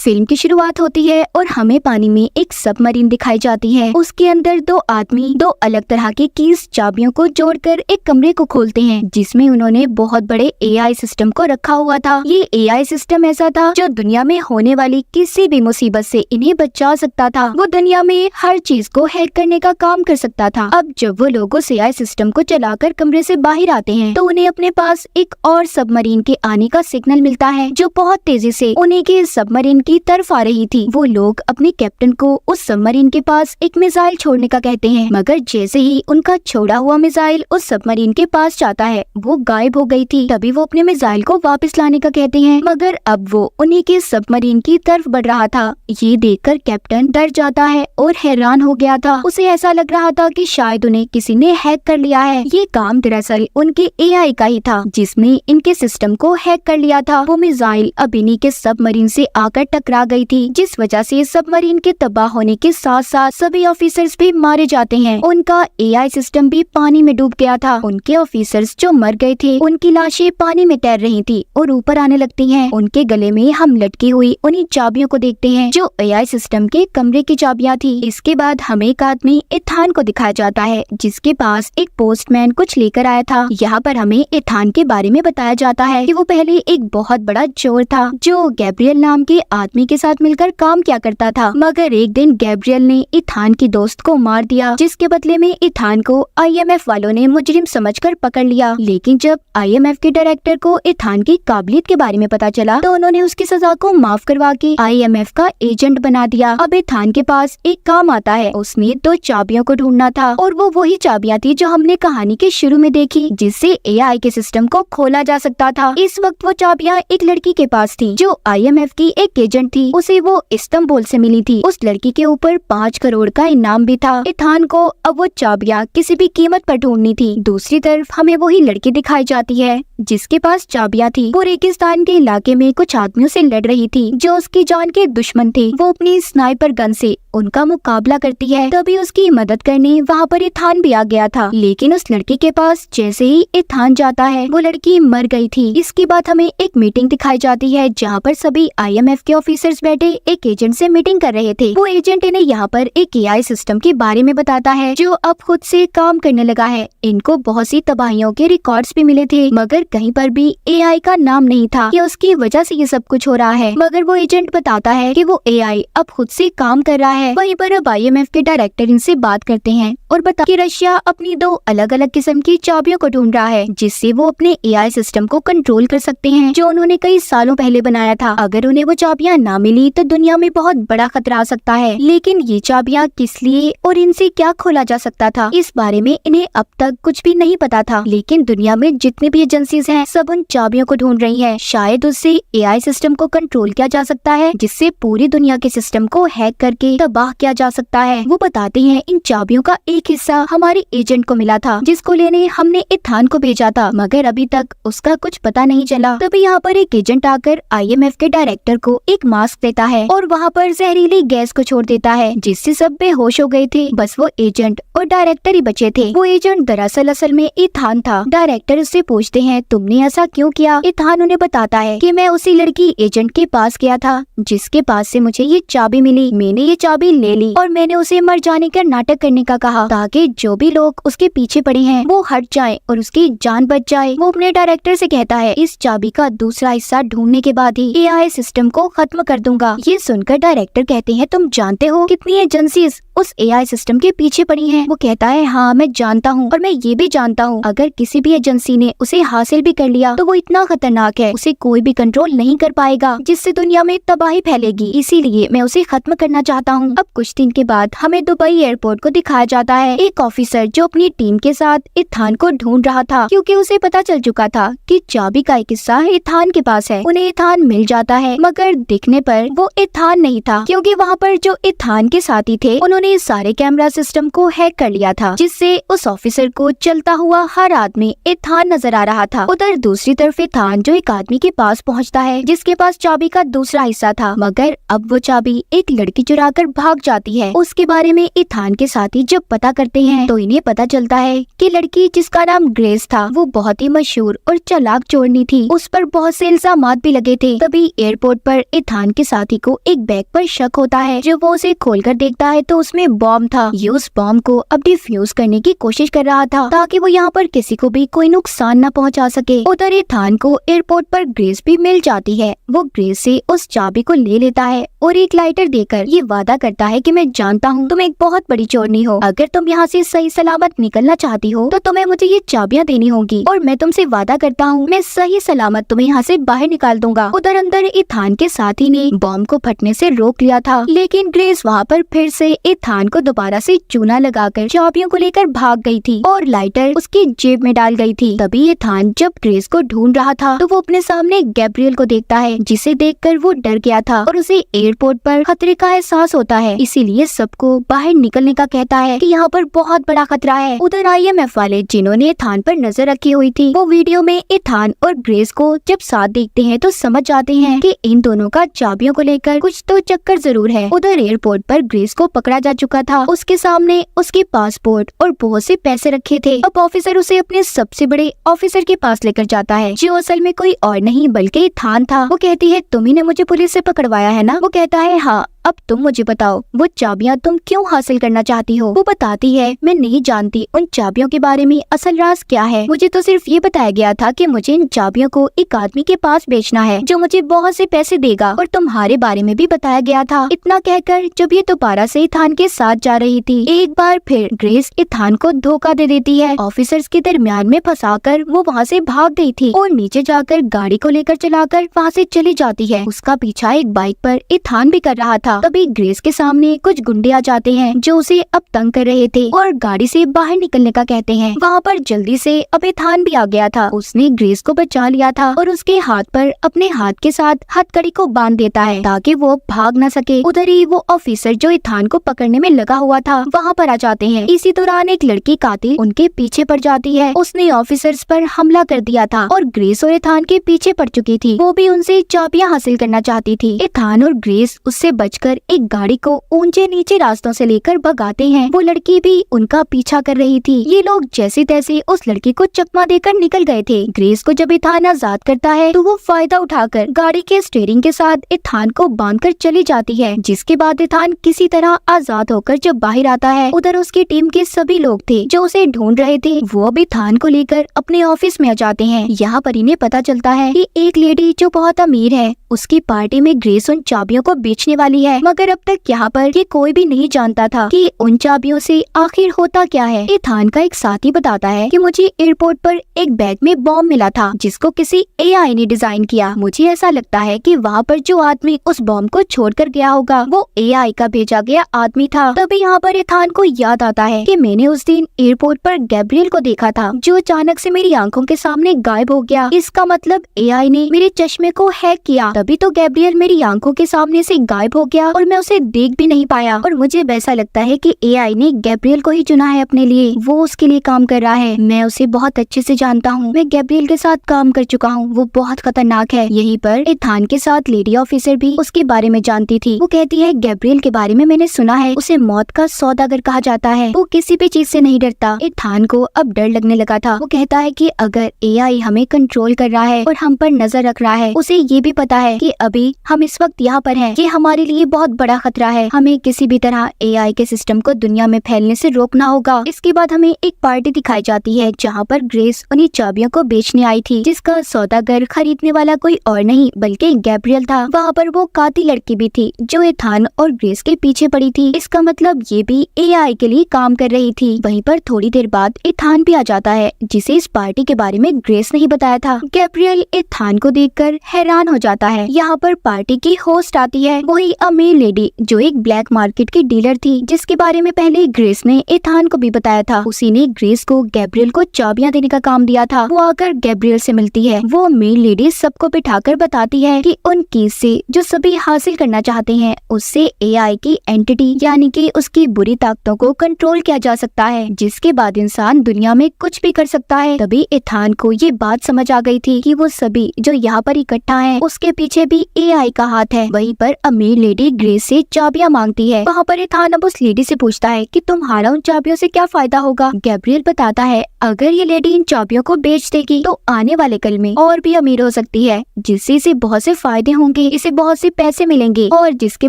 Film की शुरुआत होती है और हमें पानी में एक सबमरीन दिखाई जाती है। उसके अंदर दो आदमी दो अलग तरह के कीज चाबियों को जोड़कर एक कमरे को खोलते हैं, जिसमें उन्होंने बहुत बड़े एआई सिस्टम को रखा हुआ था। ये एआई सिस्टम ऐसा था जो दुनिया में होने वाली किसी भी मुसीबत से इन्हें बचा सकता था। वो दुनिया में हर चीज को हैक करने का काम कर सकता था। अब जब वो लोग उस एआई सिस्टम को चलाकर कमरे से बाहर आते हैं तो उन्हें अपने पास एक और सबमरीन के आने का सिग्नल मिलता है, जो बहुत तेजी से उन्हीं के सबमरीन की तरफ आ रही थी। वो लोग अपने कैप्टन को उस सबमरीन के पास एक मिसाइल छोड़ने का कहते हैं, मगर जैसे ही उनका छोड़ा हुआ मिसाइल उस सबमरीन के पास जाता है वो गायब हो गई थी। तभी वो अपने मिसाइल को वापस लाने का कहते हैं, मगर अब वो उन्हीं के सबमरीन की तरफ बढ़ रहा था। ये देखकर कैप्टन डर जाता है और हैरान हो गया था। उसे ऐसा लग रहा था कि शायद उन्हें किसी ने हैक कर लिया है। ये काम दरअसल उनके एआई का ही था, जिसने इनके सिस्टम को हैक कर लिया था। वो मिसाइल अब इन्हीं के सबमरीन से आकर टकरा गई थी, जिस वजह से सबमरीन के तबाह होने के साथ साथ सभी ऑफिसर्स भी मारे जाते हैं। उनका एआई सिस्टम भी पानी में डूब गया था। उनके ऑफिसर्स जो मर गए थे उनकी लाशें पानी में तैर रही थी और ऊपर आने लगती हैं। उनके गले में हम लटकी हुई उन्हीं चाबियों को देखते हैं जो एआई सिस्टम के कमरे की चाबियां थी। इसके बाद हमें एक आदमी इथान को दिखाया जाता है, जिसके पास एक पोस्टमैन कुछ लेकर आया था। यहाँ पर हमें इथान के बारे में बताया जाता है कि वो पहले एक बहुत बड़ा चोर था जो गैब्रियल नाम के आदमी के साथ मिलकर काम किया करता था, मगर एक दिन गैब्रियल ने इथान की दोस्त को मार दिया, जिसके बदले में इथान को आईएमएफ वालों ने मुजरिम समझकर पकड़ लिया। लेकिन जब आईएमएफ के डायरेक्टर को इथान की काबिलियत के बारे में पता चला तो उन्होंने उसकी सजा को माफ करवा के आईएमएफ का एजेंट बना दिया। अब इथान के पास एक काम आता है, उसने दो चाबियों को ढूंढना था और वो वही चाबियां थी जो हमने कहानी के शुरू में देखी, जिससे एआई के सिस्टम को खोला जा सकता था। इस वक्त वो चाबियां एक लड़की के पास थी जो आईएमएफ की एक एजेंट थी। उसे वो इस्तांबुल से मिली थी। उस लड़की के ऊपर 5 करोड़ का इनाम भी था। इथान को अब वो चाबियां किसी भी कीमत पर ढूंढनी थी। दूसरी तरफ हमें वही लड़की दिखाई जाती है जिसके पास चाबियां थी। वो रेगिस्तान के इलाके में कुछ आदमियों से लड़ रही थी जो उसकी जान के दुश्मन थे। वो अपनी स्नाइपर गन से उनका मुकाबला करती है। तभी उसकी मदद करने वहाँ पर इथान भी आ गया था, लेकिन उस लड़की के पास जैसे ही इथान जाता है वो लड़की मर गई थी। इसके बाद हमें एक मीटिंग दिखाई जाती है जहाँ पर सभी आईएमएफ के ऑफिसर्स बैठे एक एजेंट से मीटिंग कर रहे थे। वो एजेंट इन्हें यहाँ पर एक एआई सिस्टम के बारे में बताता है जो अब खुद से काम करने लगा है। इनको बहुत सी तबाहियों के रिकॉर्ड्स भी मिले थे, मगर कहीं पर भी एआई का नाम नहीं था कि उसकी वजह से ये सब कुछ हो रहा है। मगर वो एजेंट बताता है कि वो एआई अब खुद से काम कर रहा है। वहीं पर अब आईएमएफ के डायरेक्टर इनसे बात करते हैं और बता कि रशिया अपनी 2 अलग अलग किस्म की चाबियों को ढूंढ रहा है, जिससे वो अपने एआई सिस्टम को कंट्रोल कर सकते हैं जो उन्होंने कई सालों पहले बनाया था। अगर उन्हें वो चाबियां ना मिली तो दुनिया में बहुत बड़ा खतरा आ सकता है। लेकिन ये चाबियां किस लिए और इनसे क्या खोला जा सकता था, इस बारे में इन्हें अब तक कुछ भी नहीं पता था। लेकिन दुनिया में जितनी भी एजेंसीज हैं सब उन चाबियों को ढूंढ रही हैं। शायद उससे एआई सिस्टम को कंट्रोल किया जा सकता है, जिससे पूरी दुनिया के सिस्टम को हैक करके तबाह किया जा सकता है। वो बताते हैं इन चाबियों का एक हिस्सा हमारे एजेंट को मिला था, जिसको लेने हमने इथान को भेजा था, मगर अभी तक उसका कुछ पता नहीं चला। तभी यहाँ पर एक एजेंट आकर आईएमएफ के डायरेक्टर को एक मास्क देता है और वहाँ पर जहरीली गैस को छोड़ देता है, जिससे सब बेहोश हो गए थे। बस वो एजेंट और डायरेक्टर ही बचे थे। वो एजेंट दरअसल असल में इथान था। डायरेक्टर उससे पूछते हैं तुमने ऐसा क्यों किया। इथान उन्हें बताता है कि मैं उसी लड़की एजेंट के पास गया था जिसके पास से मुझे ये चाबी मिली। मैंने ये चाबी ले ली और मैंने उसे मर जाने का नाटक करने का कहा ताकि जो भी लोग उसके पीछे पड़े हैं वो हट जाएं और उसकी जान बच जाए। वो अपने डायरेक्टर से कहता है इस चाबी का दूसरा हिस्सा ढूंढने के बाद ही एआई सिस्टम को खत्म कर दूंगा। ये सुनकर डायरेक्टर कहते हैं तुम जानते हो कितनी एजेंसीज उस एआई सिस्टम के पीछे पड़ी हैं। वो कहता है हाँ मैं जानता हूँ, और मैं ये भी जानता हूँ अगर किसी भी एजेंसी ने उसे हासिल भी कर लिया तो वो इतना खतरनाक है उसे कोई भी कंट्रोल नहीं कर पाएगा, जिससे दुनिया में तबाही फैलेगी। इसीलिए मैं उसे खत्म करना चाहता हूँ। अब कुछ दिन के बाद हमें दुबई एयरपोर्ट को दिखाया जाता है। एक ऑफिसर जो अपनी टीम के साथ इथान को ढूंढ रहा था, क्योंकि उसे पता चल चुका था कि चाबी का एक हिस्सा इथान के पास है। उन्हें इथान मिल जाता है, मगर दिखने पर वो इथान नहीं था, क्योंकि वहाँ पर जो इथान के साथी थे उन्होंने उन्होंने सारे कैमरा सिस्टम को हैक कर लिया था, जिससे उस ऑफिसर को चलता हुआ हर आदमी इथान नजर आ रहा था। उधर दूसरी तरफ इथान जो एक आदमी के पास पहुंचता है, जिसके पास चाबी का दूसरा हिस्सा था, मगर अब वो चाबी एक लड़की चुरा कर भाग जाती है। उसके बारे में इथान के साथी जब पता करते हैं तो इन्हें पता चलता है कि लड़की जिसका नाम ग्रेस था वो बहुत ही मशहूर और चालाक चोरनी थी। उस पर बहुत से इल्जामात भी लगे थे। तभी एयरपोर्ट पर इथान के साथी को एक बैग पर शक होता है। जब वो उसे खोलकर देखता है तो उसमें बॉम्ब था। ये उस बॉम्ब को अब डिफ्यूज करने की कोशिश कर रहा था ताकि वो यहाँ पर किसी को भी कोई नुकसान न पहुँचा सके। उधर इथान को एयरपोर्ट पर ग्रेस भी मिल जाती है। वो ग्रेस से उस चाबी को ले लेता है और एक लाइटर देकर ये वादा करता है कि मैं जानता हूँ तुम एक बहुत बड़ी चोरनी हो। अगर तुम यहाँ से सही सलामत निकलना चाहती हो तो तुम्हें मुझे ये चाबियाँ देनी होगी और मैं तुमसे वादा करता हूँ मैं सही सलामत तुम्हें यहाँ से बाहर निकाल दूंगा। उधर अंदर इथान के साथी ने बॉम्ब को फटने से रोक लिया था, लेकिन ग्रेस वहाँ पर फिर से इथान को दोबारा से चूना लगाकर चाबियों को लेकर भाग गई थी और लाइटर उसकी जेब में डाल गई थी। तभी इथान जब ग्रेस को ढूंढ रहा था तो वो अपने सामने गैब्रियल को देखता है, जिसे देखकर वो डर गया था और उसे एयरपोर्ट पर खतरे का एहसास होता है। इसीलिए सबको बाहर निकलने का कहता है कि यहाँ पर बहुत बड़ा खतरा है। उधर IMF वाले जिन्होंने इथान पर नजर रखी हुई थी, वो वीडियो में इथान और ग्रेस को जब साथ देखते हैं तो समझ जाते हैं कि इन दोनों का चाबियों को लेकर कुछ तो चक्कर जरूर है। उधर एयरपोर्ट पर ग्रेस को पकड़ा जा चुका था। उसके सामने उसके पासपोर्ट और बहुत से पैसे रखे थे। अब ऑफिसर उसे अपने सबसे बड़े ऑफिसर के पास लेकर जाता है, जो असल में कोई और नहीं बल्कि इथान था। वो कहती है तुम्ही ने मुझे पुलिस से पकड़वाया है ना? वो कहता है हाँ, अब तुम मुझे बताओ वो चाबियां तुम क्यों हासिल करना चाहती हो? वो बताती है मैं नहीं जानती उन चाबियों के बारे में असल राज क्या है। मुझे तो सिर्फ ये बताया गया था कि मुझे इन चाबियों को एक आदमी के पास बेचना है जो मुझे बहुत से पैसे देगा, और तुम्हारे बारे में भी बताया गया था। इतना कहकर जब ये दोबारा से इथान के साथ जा रही थी, एक बार फिर ग्रेस इथान को धोखा दे देती है। ऑफिसर्स के दरमियान में फंसाकर वो वहाँ से भाग गई थी और नीचे जाकर गाड़ी को लेकर चलाकर वहाँ से चली जाती है। उसका पीछा एक बाइक पर इथान भी कर रहा था। तभी ग्रेस के सामने कुछ गुंडे आ जाते हैं जो उसे अब तंग कर रहे थे और गाड़ी से बाहर निकलने का कहते हैं। वहाँ पर जल्दी से अब इथान भी आ गया था। उसने ग्रेस को बचा लिया था और उसके हाथ पर अपने हाथ के साथ हथकड़ी को बांध देता है ताकि वो भाग न सके। उधर ही वो ऑफिसर जो इथान को पकड़ने में लगा हुआ था वहाँ पर आ जाते हैं। इसी दौरान एक लड़की कातिल उनके पीछे पड़ जाती है। उसने ऑफिसर्स पर हमला कर दिया था और ग्रेस और इथान के पीछे पड़ चुकी थी। वो भी उनसे चाबियां हासिल करना चाहती थी। इथान और ग्रेस उससे बचकर एक गाड़ी को ऊंचे नीचे रास्तों से लेकर भगाते हैं। वो लड़की भी उनका पीछा कर रही थी। ये लोग जैसे तैसे उस लड़की को चकमा देकर निकल गए थे। ग्रेस को जब इथान आजाद करता है तो वो फायदा उठाकर गाड़ी के स्टीयरिंग के साथ इथान को बांधकर चली जाती है, जिसके बाद इथान किसी तरह आजाद होकर जब बाहर आता है, उधर उसकी टीम के सभी लोग थे जो उसे ढूंढ रहे थे, वो अब इथान को लेकर अपने ऑफिस में आ जाते हैं। यहाँ पर इन्हें पता चलता है कि एक लेडी जो बहुत अमीर है उसकी पार्टी में ग्रेस उन चाबियों को बेचने वाली है, मगर अब तक यहाँ पर ये कोई भी नहीं जानता था कि उन चाबियों से आखिर होता क्या है। इथान का एक साथी बताता है कि मुझे एयरपोर्ट पर एक बैग में बॉम्ब मिला था जिसको किसी AI ने डिजाइन किया। मुझे ऐसा लगता है कि वहाँ पर जो आदमी उस बॉम्ब को छोड़कर गया होगा वो AI का भेजा गया आदमी था। तभी यहाँ पर इथान को याद आता है कि मैंने उस दिन एयरपोर्ट पर गैब्रियल को देखा था जो अचानक से मेरी आंखों के सामने गायब हो गया। इसका मतलब AI ने मेरे चश्मे को हैक किया, तभी तो गैब्रियल मेरी आंखों के सामने से गायब हो गया और मैं उसे देख भी नहीं पाया। और मुझे वैसा लगता है कि AI ने गैब्रियल को ही चुना है अपने लिए, वो उसके लिए काम कर रहा है। मैं उसे बहुत अच्छे से जानता हूँ, मैं गैब्रियल के साथ काम कर चुका हूँ, वो बहुत खतरनाक है। यहीं पर इथान के साथ लेडी ऑफिसर भी उसके बारे में जानती थी। वो कहती है गैब्रियल के बारे में मैंने सुना है, उसे मौत का सौदागर कहा जाता है, वो किसी भी चीज से नहीं डरता। इथान को अब डर लगने लगा था। वो कहता है कि अगर AI हमें कंट्रोल कर रहा है और हम पर नजर रख रहा है, उसे ये भी पता है कि अभी हम इस वक्त यहाँ पर हैं, ये हमारे लिए बहुत बड़ा खतरा है। हमें किसी भी तरह AI के सिस्टम को दुनिया में फैलने से रोकना होगा। इसके बाद हमें एक पार्टी दिखाई जाती है जहाँ पर ग्रेस उन्हीं चाबियों को बेचने आई थी, जिसका सौदागर खरीदने वाला कोई और नहीं बल्कि गैब्रियल था। वहाँ पर वो कातिल लड़की भी थी जो इथान और ग्रेस के पीछे पड़ी थी। इसका मतलब ये भी AI के लिए काम कर रही थी। वहीं पर थोड़ी देर बाद इथान भी आ जाता है, जिसे इस पार्टी के बारे में ग्रेस नहीं बताया था। गैब्रियल इथान को देखकर हैरान हो जाता है। यहाँ पर पार्टी की होस्ट आती है, वही अमीर लेडी जो एक ब्लैक मार्केट की डीलर थी, जिसके बारे में पहले ग्रेस ने एथान को भी बताया था। उसी ने ग्रेस को गैब्रियल को चाबियां देने का काम दिया था। वो आकर गैब्रियल से मिलती है। वो अमीर लेडी सबको बिठाकर बताती है कि उन कीज से जो सभी हासिल करना चाहते हैं उससे एआई की एंटिटी यानी कि उसकी बुरी ताकतों को कंट्रोल किया जा सकता है, जिसके बाद इंसान दुनिया में कुछ भी कर सकता है। तभी एथान को ये बात समझ आ गई थी कि वो सभी जो यहाँ पर इकट्ठा हैं उसके पीछे भी एआई का हाथ है। वहीं पर अमीर लेडी ग्रेस से चाबियां मांगती है। वहाँ पर एथान अब उस लेडी से पूछता है कि तुम्हारा उन चाबियों से क्या फायदा होगा। गैब्रियल बताता है अगर ये लेडी इन चाबियों को बेच देगी तो आने वाले कल में और भी अमीर हो सकती है, जिससे इसे बहुत से फायदे होंगे, इसे बहुत से पैसे मिलेंगे और जिसके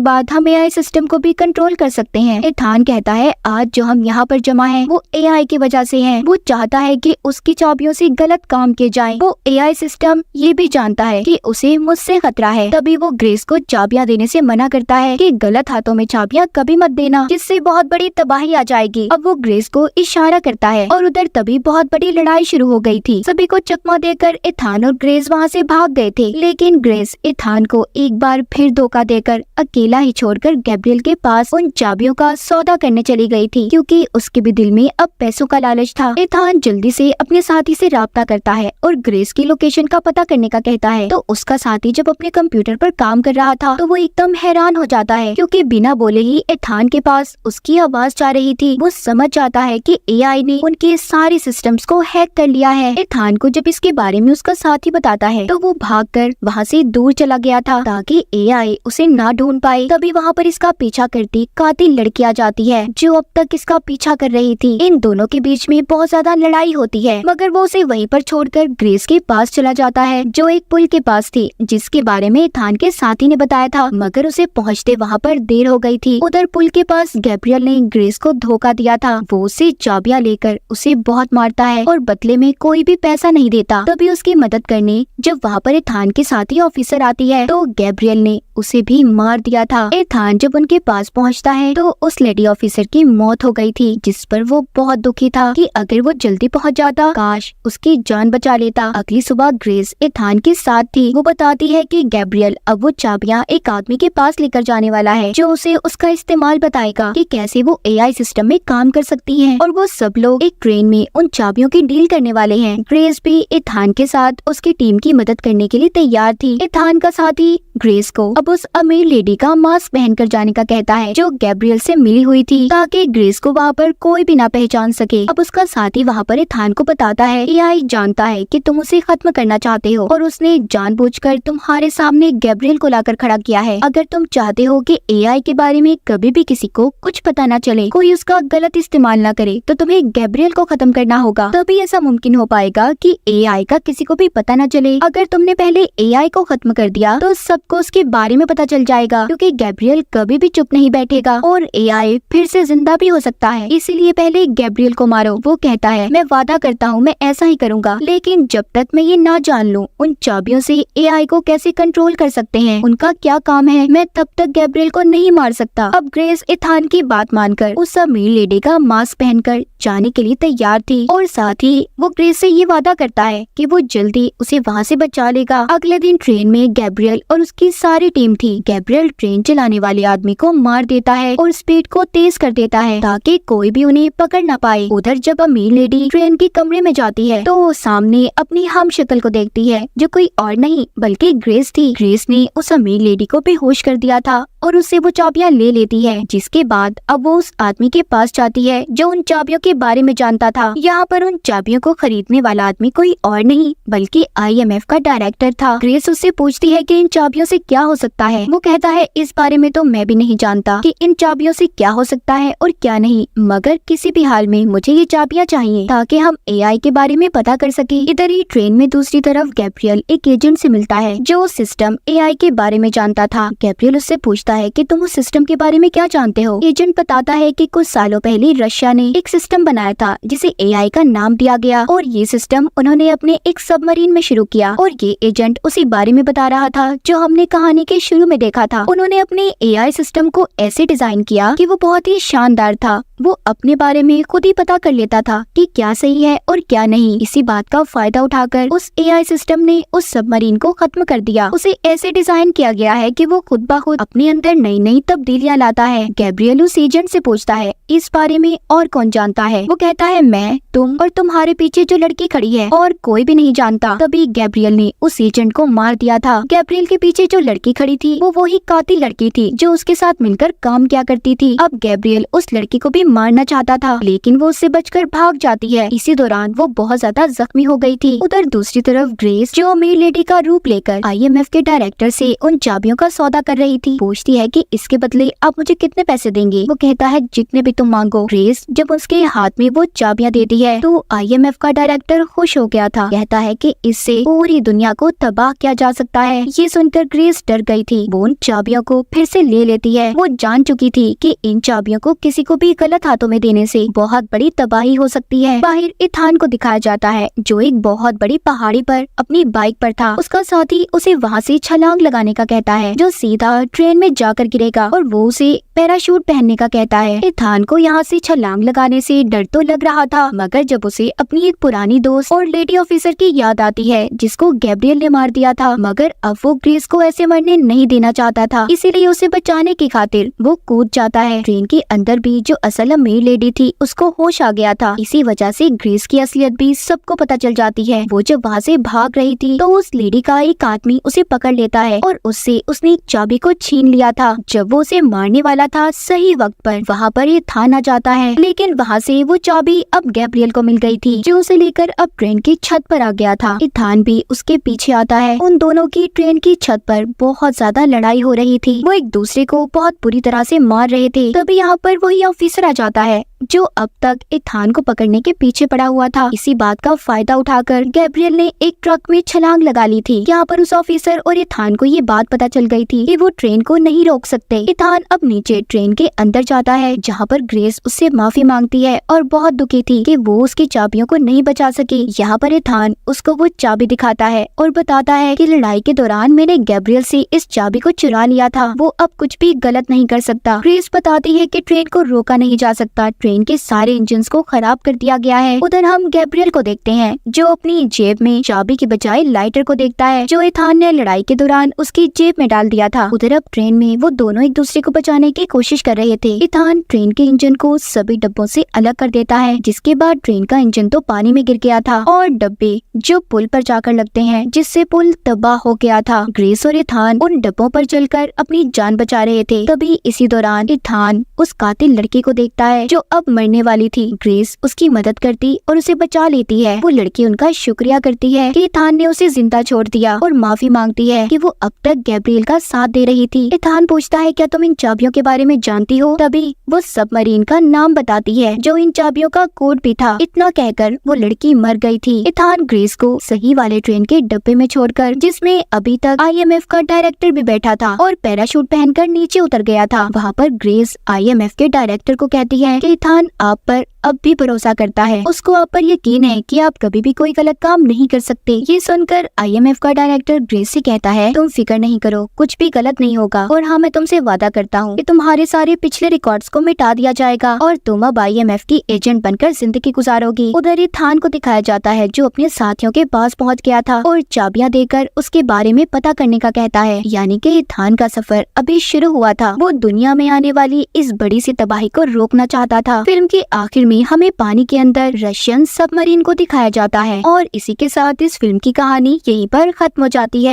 बाद हम एआई सिस्टम को भी कंट्रोल कर सकते हैं। एथान कहता है आज जो हम यहाँ पर जमा हैं वो एआई की वजह से हैं। वो चाहता है कि उसकी चाबियों से गलत काम किए जाएं। वो एआई सिस्टम ये भी जानता है कि उसे मुझसे खतरा है। तभी वो ग्रेस को चाबियां देने से मना करता है कि गलत हाथों में चाबियां कभी मत देना, जिससे बहुत बड़ी तबाही आ जाएगी। अब वो ग्रेस को इशारा करता है और उधर तभी बहुत बड़ी लड़ाई शुरू हो गई थी। सभी को चकमा देकर एथान और ग्रेस वहाँ से भाग गए थे, लेकिन ग्रेस एथान को एक बार फिर धोखा देकर अकेला ही छोड़कर गैब्रियल के पास उन चाबियों का सौदा करने चली गई थी, क्योंकि उसके भी दिल में अब पैसों का लालच था। एथान जल्दी से अपने साथी से राब्ता करता है और ग्रेस की लोकेशन का पता करने का कहता है। तो उसका साथी जब अपने कंप्यूटर पर काम कर रहा था तो वो एकदम हैरान हो जाता है, क्योंकि बिना बोले ही एथान के पास उसकी आवाज जा रही थी। वो समझ जाता है कि एआई ने उनके सारे सिस्टम्स को हैक कर लिया है। एथान को जब इसके बारे में उसका साथी बताता है तो वो भागकर वहाँ से दूर चला गया था ताकि एआई उसे ना ढूंढ पाए। तभी वहाँ पर इसका पीछा करती कातिल लड़की आ जाती है जो अब तक इसका पीछा कर रही थी। इन दोनों के बीच में बहुत ज्यादा लड़ाई होती है, मगर वो उसे वहीं पर छोड़कर ग्रेस के पास चला जाता है जो एक पुल के पास थी, जिसके बारे में एथान के साथी ने बताया था, मगर उसे पहुँचते वहाँ पर देर हो गई थी। उधर पुल के पास गैब्रियल ने ग्रेस को धोखा दिया था। वो उसे चाबियां लेकर उसे बहुत मारता है और बदले में कोई भी पैसा नहीं देता। तभी उसकी मदद करने जब वहाँ पर एथान के साथी ऑफिसर आती है तो गैब्रियल ने उसे भी मार दिया था। एथान जब उनके पास पहुँचता है तो उस लेडी ऑफिसर की मौत हो गई थी, जिस पर वो बहुत दुखी था कि अगर वो जल्दी पहुँच जाता काश उसकी जान बचा लेता। अगली सुबह ग्रेस एथान के साथ थी। वो बताती है कि गैब्रियल अब वो चाबियां एक आदमी के पास लेकर जाने वाला है जो उसे उसका इस्तेमाल बताएगा कि कैसे वो एआई सिस्टम में काम कर सकती है, और वो सब लोग एक ट्रेन में उन चाबियों की डील करने वाले हैं। ग्रेस भी एथान के साथ उसकी टीम की मदद करने के लिए तैयार थी। एथान का साथी ग्रेस को अब उस अमीर लेडी का मास्क पहनकर जाने का कहता है जो गैब्रियल से मिली हुई थी, ताकि ग्रेस को वहाँ पर कोई भी ना पहचान सके। अब उसका साथी वहाँ पर एथान को बताता है एआई जानता है कि तुम उसे खत्म करना चाहते हो और उसने जानबूझकर तुम्हारे सामने गैब्रियल को लाकर खड़ा किया है। अगर तुम चाहते हो कि एआई के बारे में कभी भी किसी को कुछ पता ना चले, कोई उसका गलत इस्तेमाल ना करे, तो तुम्हें गैब्रियल को खत्म करना होगा। तभी ऐसा मुमकिन हो पाएगा कि एआई का किसी को भी पता ना चले। अगर तुमने पहले एआई को खत्म कर दिया तो सबको उसके बारे में पता चल जाएगा, क्योंकि गैब्रियल कभी भी चुप नहीं बैठेगा और एआई फिर से जिंदा भी हो सकता है। इसीलिए पहले गैब्रियल को मारो। वो कहता है मैं वादा करता हूँ मैं ऐसा ही करूँगा, लेकिन जब तक मैं ये ना जान लूँ उन चाबियों से एआई को कैसे कंट्रोल कर सकते हैं, उनका क्या काम है, मैं तब तक गैब्रियल को नहीं मार सकता। अब ग्रेस एथान की बात मानकर उस अमीर लेडी का मास्क पहनकर जाने के लिए तैयार थी और साथ ही वो ग्रेस से ये वादा करता है कि वो जल्दी उसे वहाँ से बचा लेगा। अगले दिन ट्रेन में गैब्रियल और उसकी सारी टीम थी। गैब्रियल ट्रेन चलाने वाले आदमी को मार देता है और स्पीड को तेज कर देता है ताकि कोई भी उन्हें पकड़ ना पाए। उधर जब अमीर लेडी ट्रेन के कमरे में जाती है तो वो सामने अपनी हम शक्ल को देखती है जो कोई और नहीं बल्कि ग्रेस थी। ग्रेस ने उस अमीर लेडी को बेहोश कर दिया था और उससे वो चाबियां ले लेती है, जिसके बाद अब वो उस आदमी के पास जाती है जो उन चाबियों के बारे में जानता था। यहाँ पर उन चाबियों को खरीदने वाला आदमी कोई और नहीं बल्कि आईएमएफ का डायरेक्टर था। ग्रेस उससे पूछती है कि इन चाबियों से क्या हो सकता है। वो कहता है इस बारे में तो मैं भी नहीं जानता कि इन चाबियों से क्या हो सकता है और क्या नहीं, मगर किसी भी हाल में मुझे ये चाबियां चाहिए ताकि हम एआई के बारे में पता कर सके। इधर ही ट्रेन में दूसरी तरफ गैब्रियल एक एजेंट से मिलता है जो सिस्टम एआई के बारे में जानता था। गैब्रियल उससे पूछता है कि तुम उस सिस्टम के बारे में क्या जानते हो। एजेंट बताता है कि कुछ सालों पहले रशिया ने एक सिस्टम बनाया था जिसे एआई का नाम दिया गया और ये सिस्टम उन्होंने अपने एक सबमरीन में शुरू किया और ये एजेंट उसी बारे में बता रहा था जो हमने कहानी के शुरू में देखा था। उन्होंने अपने एआई सिस्टम को ऐसे डिजाइन किया कि वो बहुत ही शानदार था वो अपने बारे में खुद ही पता कर लेता था कि क्या सही है और क्या नहीं। इसी बात का फायदा उठाकर उस एआई सिस्टम ने उस सबमरीन को खत्म कर दिया। उसे ऐसे डिजाइन किया गया है कि वो खुद ब खुद अपने अंदर नई नई तब्दीलियां लाता है। गैब्रियल उस एजेंट से पूछता है, इस बारे में और कौन जानता है? वो कहता है, मैं, तुम और तुम्हारे पीछे जो लड़की खड़ी है, और कोई भी नहीं जानता। तभी गैब्रियल ने उस एजेंट को मार दिया था। गैब्रियल के पीछे जो लड़की खड़ी थी वो वही कातिल लड़की थी जो उसके साथ मिलकर काम किया करती थी। अब गैब्रियल उस लड़की को भी मारना चाहता था, लेकिन वो उससे बचकर भाग जाती है। इसी दौरान वो बहुत ज्यादा जख्मी हो गई थी। उधर दूसरी तरफ ग्रेस, जो अमीर लेडी का रूप लेकर आईएमएफ के डायरेक्टर से उन चाबियों का सौदा कर रही थी, पूछती है कि इसके बदले आप मुझे कितने पैसे देंगे? वो कहता है, जितने भी तुम मांगो। ग्रेस जब उसके हाथ में वो चाबियां देती है तो आईएमएफ का डायरेक्टर खुश हो गया था। कहता है कि इससे पूरी दुनिया को तबाह किया जा सकता है। ये सुनकर ग्रेस डर गई थी। वो उन चाबियों को फिर से ले लेती है। वो जान चुकी थी कि इन चाबियों को किसी को भी गलत हाथों में देने से बहुत बड़ी तबाही हो सकती है। बाहर इथान को दिखाया जाता है जो एक बहुत बड़ी पहाड़ी पर अपनी बाइक पर था। उसका साथी उसे वहाँ से छलांग लगाने का कहता है, जो सीधा ट्रेन में जाकर गिरेगा, और वो उसे पैराशूट पहनने का कहता है। इथान को यहाँ से छलांग लगाने से डर तो लग रहा था, मगर जब उसे अपनी एक पुरानी दोस्त और लेडी ऑफिसर की याद आती है जिसको गैब्रियल ने मार दिया था, मगर अब वो ग्रेस को ऐसे मरने नहीं देना चाहता था, इसीलिए उसे बचाने की खातिर वो कूद जाता है। ट्रेन के अंदर भी जो असल अमीर लेडी थी उसको होश आ गया था। इसी वजह से ग्रेस की असलियत भी सबको पता चल जाती है। वो जब वहाँ से भाग रही थी तो उस लेडी का एक आदमी उसे पकड़ लेता है और उससे उसने एक चाबी को छीन लिया था। जब वो उसे मारने वाला था, सही वक्त पर वहाँ पर ये थाना जाता है, लेकिन वहाँ से वो चाबी अब गैब्रियल को मिल गई थी, जो उसे लेकर अब ट्रेन की छत पर आ गया था। इथान भी उसके पीछे आता है। उन दोनों की ट्रेन की छत पर बहुत ज्यादा लड़ाई हो रही थी। वो एक दूसरे को बहुत बुरी तरह से मार रहे थे। तभी यहाँ पर वही ऑफिसर आ जाता है जो अब तक इथान को पकड़ने के पीछे पड़ा हुआ था। इसी बात का फायदा उठाकर गैब्रियल ने एक ट्रक में छलांग लगा ली थी। यहाँ पर उस ऑफिसर और इथान को ये बात पता चल गई थी कि वो ट्रेन को नहीं रोक सकते। इथान अब नीचे ट्रेन के अंदर जाता है, जहाँ पर ग्रेस उससे माफी मांगती है और बहुत दुखी थी कि वो उसकी चाबियों को नहीं बचा सकी। यहाँ पर इथान उसको वो चाबी दिखाता है और बताता है कि लड़ाई के दौरान मैंने गैब्रियल से इस चाबी को चुरा लिया था। वो अब कुछ भी गलत नहीं कर सकता। ग्रेस बताती है कि ट्रेन को रोका नहीं जा सकता, ट्रेन के सारे इंजन्स को खराब कर दिया गया है। उधर हम गैब्रियल को देखते हैं जो अपनी जेब में चाबी के बजाय लाइटर को देखता है, जो इथान ने लड़ाई के दौरान उसकी जेब में डाल दिया था। उधर अब ट्रेन में वो दोनों एक दूसरे को बचाने की कोशिश कर रहे थे। इथान ट्रेन के इंजन को सभी डब्बों से अलग कर देता है, जिसके बाद ट्रेन का इंजन तो पानी में गिर गया था और डब्बे जो पुल पर जाकर लगते हैं, जिससे पुल तबाह हो गया था। ग्रेस और इथान उन डब्बों पर चलकर अपनी जान बचा रहे थे। तभी इसी दौरान इथान उस कातिल लड़की को देखता है जो अब मरने वाली थी। ग्रेस उसकी मदद करती और उसे बचा लेती है। वो लड़की उनका शुक्रिया करती है कि इथान ने उसे जिंदा छोड़ दिया और माफी मांगती है कि वो अब तक गैब्रियल का साथ दे रही थी। इथान पूछता है, क्या तुम इन चाबियों के बारे में जानती हो? तभी वो सबमरीन का नाम बताती है जो इन चाबियों का कोड भी था। इतना कहकर वो लड़की मर गई थी। इथान ग्रेस को सही वाले ट्रेन के डब्बे में छोड़कर, जिसमें अभी तक आईएमएफ का डायरेक्टर भी बैठा था और पैराशूट पहनकर नीचे उतर गया था। वहाँ पर ग्रेस आईएमएफ के डायरेक्टर को कहती है कि इथान आप पर अब भी भरोसा करता है, उसको आप पर यकीन है कि आप कभी भी कोई गलत काम नहीं कर सकते। ये सुनकर आईएमएफ का डायरेक्टर ग्रेस से कहता है, तुम फिक्र नहीं करो, कुछ भी गलत नहीं होगा, और हाँ, मैं तुमसे वादा करता हूँ कि तुम्हारे सारे पिछले रिकॉर्ड्स को मिटा दिया जाएगा और तुम अब आईएमएफ की एजेंट बनकर जिंदगी गुजारोगी। उधर इथान को दिखाया जाता है जो अपने साथियों के पास पहुँच गया था और चाबियां देकर उसके बारे में पता करने का कहता है। यानी कि इथान का सफर अभी शुरू हुआ था। वो दुनिया में आने वाली इस बड़ी सी तबाही को रोकना चाहता था। फिल्म के आखिर में हमें पानी के अंदर रशियन सबमरीन को दिखाया जाता है और इसी के साथ इस फिल्म की कहानी यहीं पर खत्म हो जाती है।